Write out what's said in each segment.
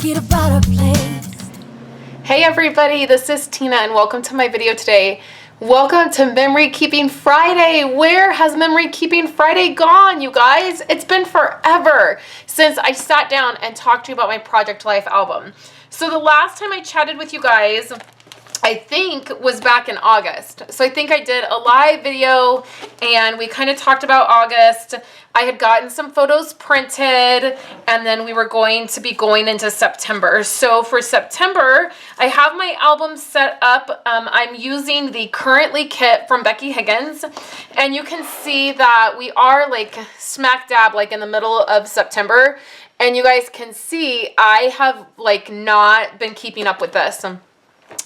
make it a better place. Hey everybody, this is Tina and welcome to my video today. Welcome to Memory Keeping Friday. Where has Memory Keeping Friday gone, you guys? It's been forever since I sat down and talked to you about my Project Life album. So the last time I chatted with you guys, I think was back in August. So I think I did a live video and we kind of talked about August. I had gotten some photos printed and then we were going to be going into September. So for September, I have my album set up. I'm using the Currently kit from Becky Higgins. And you can see that we are like smack dab like in the middle of September. And you guys can see I have like not been keeping up with this.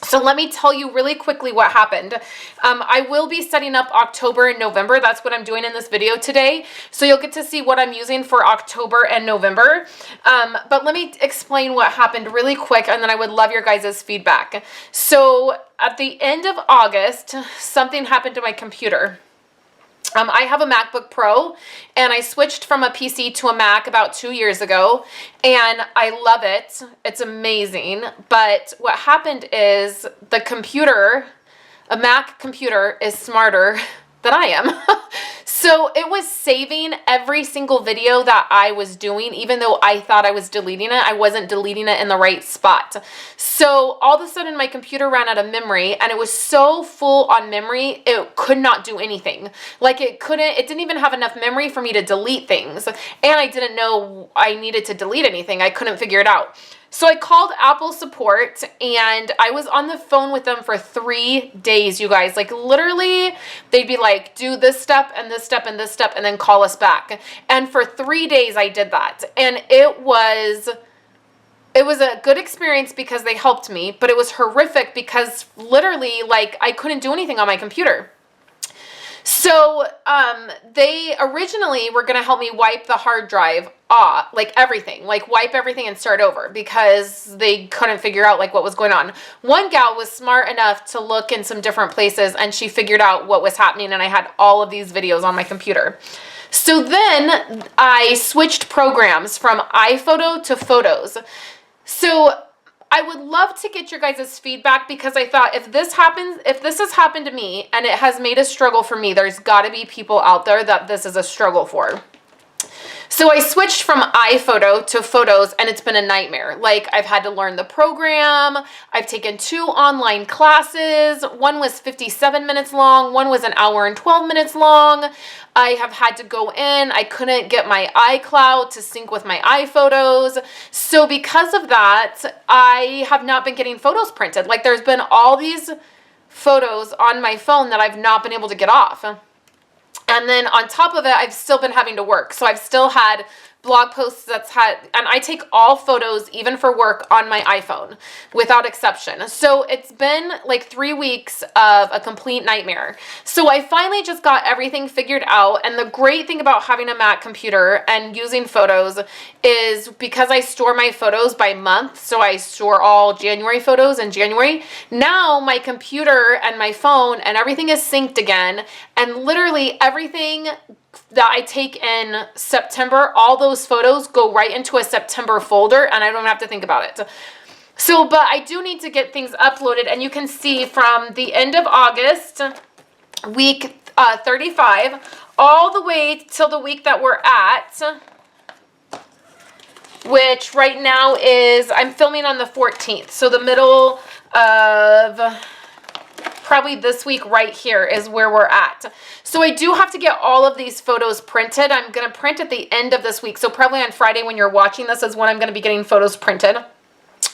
So let me tell you really quickly what happened. I will be setting up October and November. That's what I'm doing in this video today. So you'll get to see what I'm using for October and November. But let me explain what happened really quick and then I would love your guys' feedback. So at the end of August, something happened to my computer. I have a MacBook Pro and I switched from a PC to a Mac about 2 years ago and I love it. It's amazing. But what happened is the computer, a Mac computer, is smarter than I am. So it was saving every single video that I was doing, even though I thought I was deleting it. I wasn't deleting it in the right spot. So all of a sudden my computer ran out of memory and it was so full on memory, it could not do anything. Like it didn't even have enough memory for me to delete things. And I didn't know I needed to delete anything. I couldn't figure it out. So I called Apple support and I was on the phone with them for 3 days, you guys. Like literally, they'd be like, do this step and this step and this step and then call us back. And for 3 days I did that. And it was a good experience because they helped me, but it was horrific because literally like I couldn't do anything on my computer. So they originally were going to help me wipe the hard drive off, like everything, like wipe everything and start over because they couldn't figure out like what was going on. One gal was smart enough to look in some different places and she figured out what was happening and I had all of these videos on my computer. So then I switched programs from iPhoto to Photos. So I would love to get your guys' feedback because I thought if this has happened to me and it has made a struggle for me, there's got to be people out there that this is a struggle for. So I switched from iPhoto to Photos and it's been a nightmare. Like I've had to learn the program. I've taken 2 online classes. One was 57 minutes long. One was an hour and 12 minutes long. I have had to go in. I couldn't get my iCloud to sync with my iPhotos. So because of that, I have not been getting photos printed. Like there's been all these photos on my phone that I've not been able to get off. And then on top of it, I've still been having to work. So I've still had blog posts and I take all photos, even for work, on my iPhone without exception. So it's been like 3 weeks of a complete nightmare. So I finally just got everything figured out. And the great thing about having a Mac computer and using Photos is because I store my photos by month. So I store all January photos in January. Now my computer and my phone and everything is synced again. And literally everything that I take in September, all those photos go right into a September folder and I don't have to think about it. So, but I do need to get things uploaded and you can see from the end of August, week 35, all the way till the week that we're at, which right now is, I'm filming on the 14th. So the middle of probably this week right here is where we're at. So I do have to get all of these photos printed. I'm going to print at the end of this week. So probably on Friday when you're watching this is when I'm going to be getting photos printed.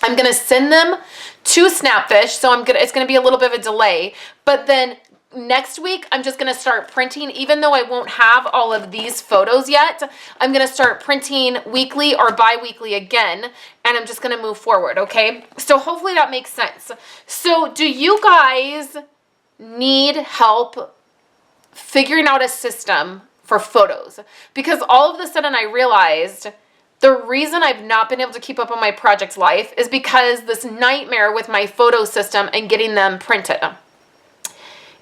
I'm going to send them to Snapfish. So it's going to be a little bit of a delay. But then next week, I'm just going to start printing, even though I won't have all of these photos yet. I'm going to start printing weekly or bi-weekly again, and I'm just going to move forward, okay? So hopefully that makes sense. So do you guys need help figuring out a system for photos? Because all of a sudden I realized the reason I've not been able to keep up on my Project Life is because this nightmare with my photo system and getting them printed.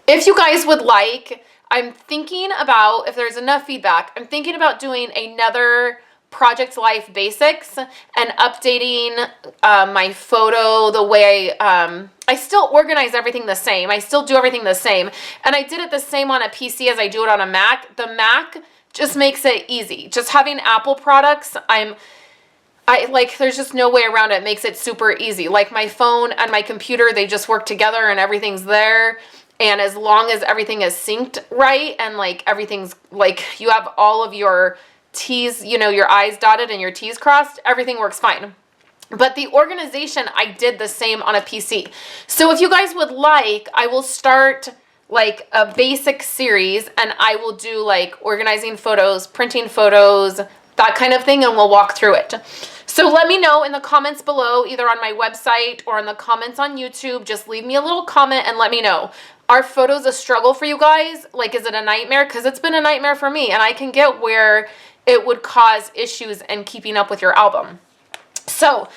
If you guys would like, I'm thinking about, if there's enough feedback, I'm thinking about doing another project life basics and updating my photo the way I still organize everything the same. I still do everything the same. And I did it the same on a PC as I do it on a Mac. The Mac just makes it easy. Just having Apple products, there's just no way around it. It makes it super easy. Like my phone and my computer, they just work together and everything's there. And as long as everything is synced right and like everything's like you have all of your T's, you know, your I's dotted and your T's crossed, everything works fine. But the organization, I did the same on a PC. So if you guys would like, I will start like a basic series and I will do like organizing photos, printing photos, that kind of thing, and we'll walk through it. So let me know in the comments below, either on my website or in the comments on YouTube. Just leave me a little comment and let me know. Are photos a struggle for you guys? Like, is it a nightmare? Because it's been a nightmare for me, and I can get where it would cause issues in keeping up with your album. So,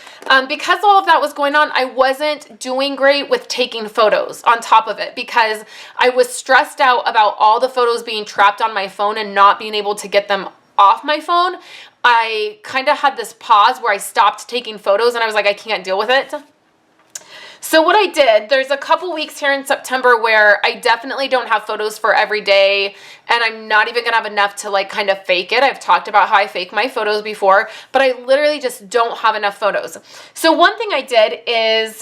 because all of that was going on, I wasn't doing great with taking photos on top of it because I was stressed out about all the photos being trapped on my phone and not being able to get them off my phone. I kind of had this pause where I stopped taking photos and I was like, I can't deal with it. So what I did, there's a couple weeks here in September where I definitely don't have photos for every day, and I'm not even gonna have enough to like kind of fake it. I've talked about how I fake my photos before, but I literally just don't have enough photos. So one thing I did is,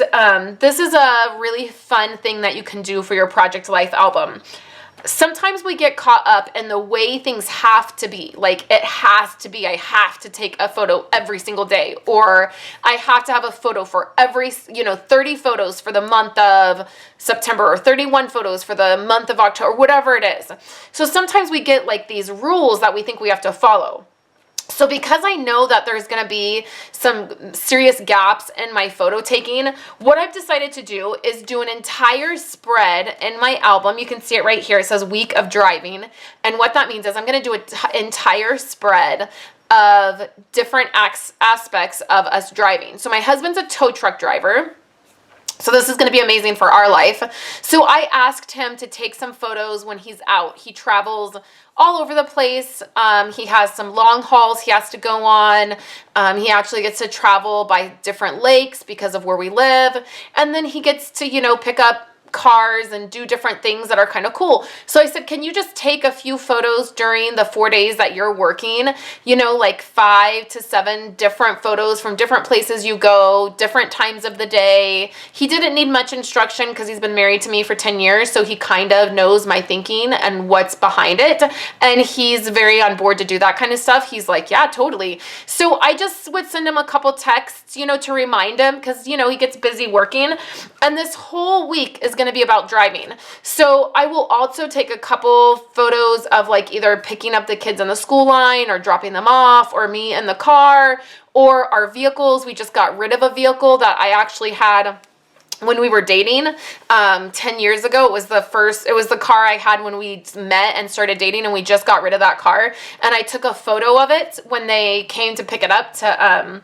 this is a really fun thing that you can do for your Project Life album. Sometimes we get caught up in the way things have to be. Like, it has to be, I have to take a photo every single day, or I have to have a photo for every, 30 photos for the month of September, or 31 photos for the month of October, whatever it is. So sometimes we get like these rules that we think we have to follow. So because I know that there's going to be some serious gaps in my photo taking, what I've decided to do is do an entire spread in my album. You can see it right here. It says week of driving. And what that means is I'm going to do an entire spread of different aspects of us driving. So my husband's a tow truck driver. So this is going to be amazing for our life. So I asked him to take some photos when he's out. He travels all over the place. He has some long hauls he has to go on. He actually gets to travel by different lakes because of where we live. And then he gets to, pick up cars and do different things that are kind of cool. So I said, can you just take a few photos during the 4 days that you're working, like 5 to 7 different photos from different places you go, different times of the day. He didn't need much instruction because he's been married to me for 10 years. So he kind of knows my thinking and what's behind it. And he's very on board to do that kind of stuff. He's like, yeah, totally. So I just would send him a couple texts, to remind him because, he gets busy working. And this whole week is going to be about driving. So I will also take a couple photos of like either picking up the kids on the school line or dropping them off, or me in the car, or our vehicles. We just got rid of a vehicle that I actually had when we were dating 10 years ago. It was the car I had when we met and started dating, and we just got rid of that car. And I took a photo of it when they came to pick it up to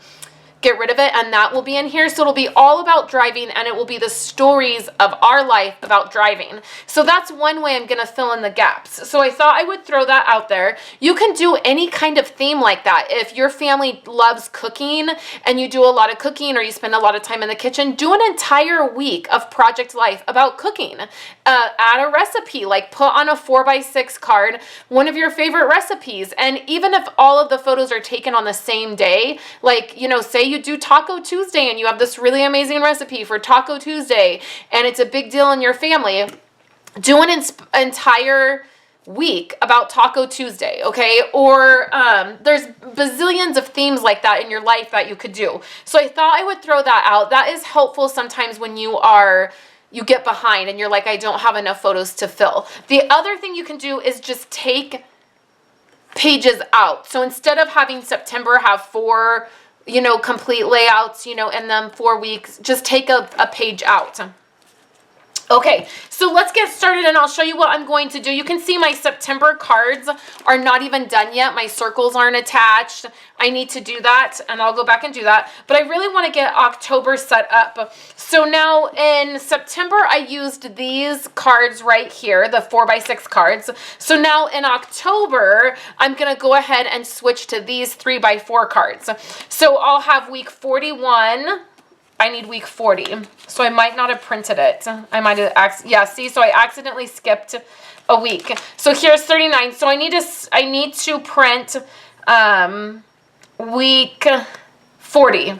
get rid of it, and that will be in here. So it'll be all about driving, and it will be the stories of our life about driving. So that's one way I'm gonna fill in the gaps. So I thought I would throw that out there. You can do any kind of theme like that. If your family loves cooking and you do a lot of cooking, or you spend a lot of time in the kitchen, do an entire week of Project Life about cooking. Add a recipe, like put on a 4x6 card one of your favorite recipes. And even if all of the photos are taken on the same day, like, say you do Taco Tuesday and you have this really amazing recipe for Taco Tuesday and it's a big deal in your family, do an entire week about Taco Tuesday, okay? Or there's bazillions of themes like that in your life that you could do. So I thought I would throw that out. That is helpful sometimes when you get behind and you're like, I don't have enough photos to fill. The other thing you can do is just take pages out. So instead of having September have 4 complete layouts, in them 4 weeks, just take a page out. Okay, so let's get started and I'll show you what I'm going to do. You can see my September cards are not even done yet. My circles aren't attached. I need to do that and I'll go back and do that. But I really want to get October set up. So now in September, I used these cards right here, the 4x6 cards. So now in October, I'm going to go ahead and switch to these 3x4 cards. So I'll have week 41. I need week 40, so I might not have printed it. I might have, yeah, see, so I accidentally skipped a week. So here's 39, so I need to print week 40.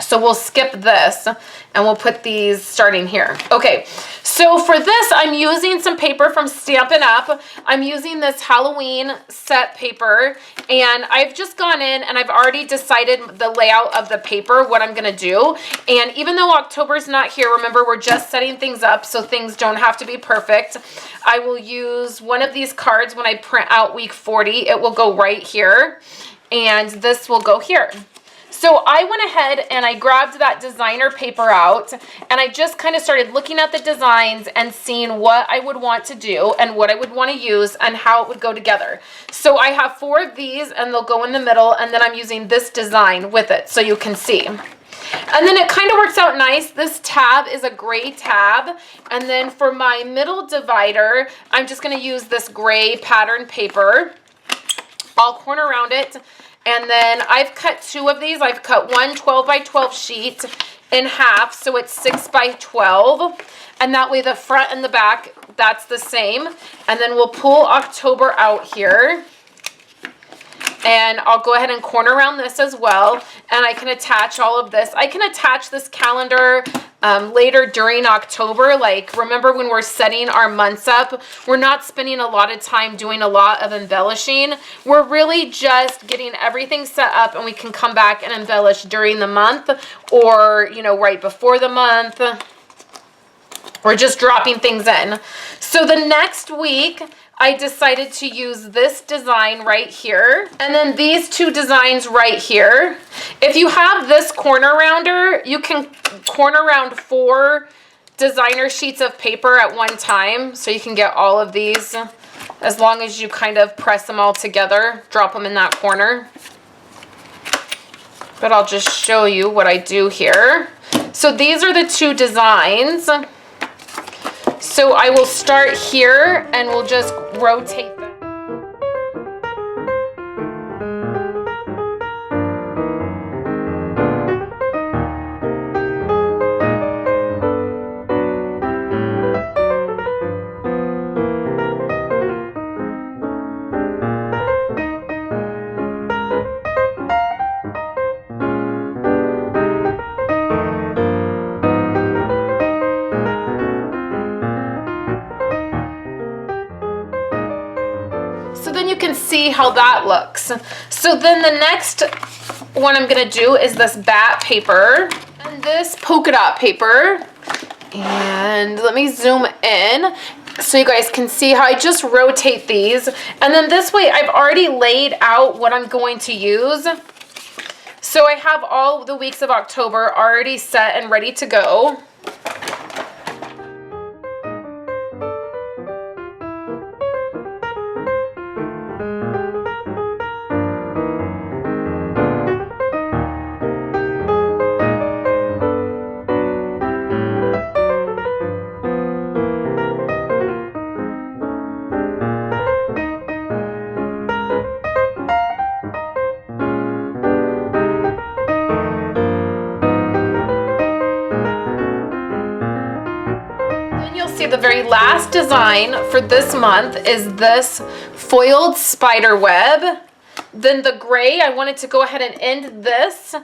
So we'll skip this and we'll put these starting here. Okay, so for this, I'm using some paper from Stampin' Up. I'm using this Halloween set paper, and I've just gone in and I've already decided the layout of the paper, what I'm gonna do. And even though October's not here, remember, we're just setting things up, so things don't have to be perfect. I will use one of these cards when I print out week 40. It will go right here, and this will go here. So I went ahead and I grabbed that designer paper out, and I just kind of started looking at the designs and seeing what I would want to do and what I would want to use and how it would go together. So I have 4 of these and they'll go in the middle, and then I'm using this design with it so you can see. And then it kind of works out nice. This tab is a gray tab. And then for my middle divider, I'm just going to use this gray pattern paper. I'll corner around it. And then I've cut 2 of these. I've cut one 12x12 sheet in half, so it's 6x12. And that way the front and the back, that's the same. And then we'll pull October out here. And I'll go ahead and corner around this as well. And I can attach all of this. I can attach this calendar later during October. Like, remember when we're setting our months up, we're not spending a lot of time doing a lot of embellishing. We're really just getting everything set up, and we can come back and embellish during the month, or, you know, right before the month. We're just dropping things in. So the next week, I decided to use this design right here, and then these 2 designs right here. If you have this corner rounder, you can corner round 4 designer sheets of paper at one time, so you can get all of these, as long as you kind of press them all together, drop them in that corner. But I'll just show you what I do here. So these are the 2 designs. So I will start here and we'll just rotate them. So then you can see how that looks. So then the next one I'm gonna do is this bat paper and this polka dot paper. And let me zoom in so you guys can see how I just rotate these. And then this way I've already laid out what I'm going to use. So I have all the weeks of October already set and ready to go. See, the very last design for this month is this foiled spider web. Then the gray, I wanted to go ahead and end this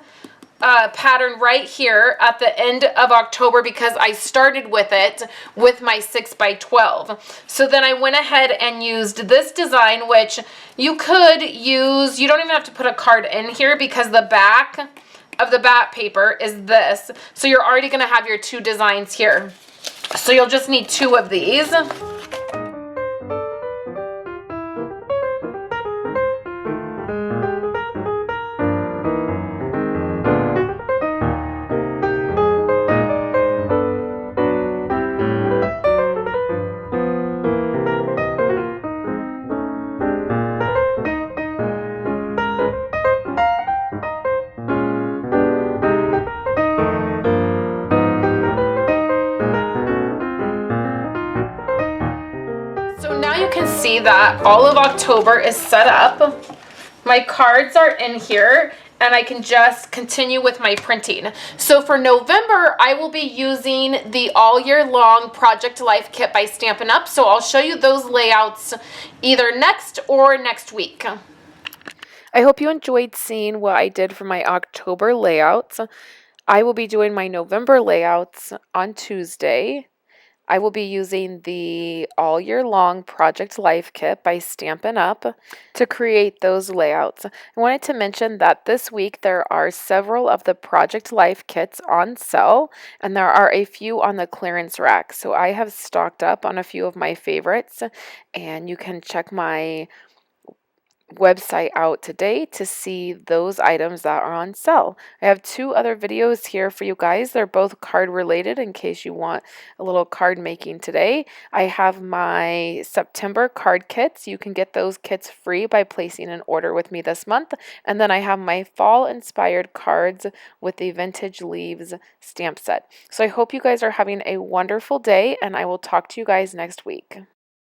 pattern right here at the end of October because I started with it with my 6x12. So then I went ahead and used this design, which you could use, you don't even have to put a card in here because the back of the bat paper is this. So you're already gonna have your 2 designs here. So you'll just need 2 of these. can see that all of October is set up. My cards are in here, and I can just continue with my printing. So for November, I will be using the All Year Long Project Life Kit by Stampin' Up. So I'll show you those layouts either next or next week. I hope you enjoyed seeing what I did for my October layouts. I will be doing my November layouts on Tuesday. I will be using the All Year Long Project Life Kit by Stampin' Up to create those layouts. I wanted to mention that this week there are several of the Project Life kits on sale, and there are a few on the clearance rack. So I have stocked up on a few of my favorites, and you can check my website out today to see those items that are on sale. I have 2 other videos here for you guys. They're both card related in case you want a little card making today. I have my September card kits. You can get those kits free by placing an order with me this month. And then I have my fall inspired cards with the Vintage Leaves stamp set. So I hope you guys are having a wonderful day, and I will talk to you guys next week.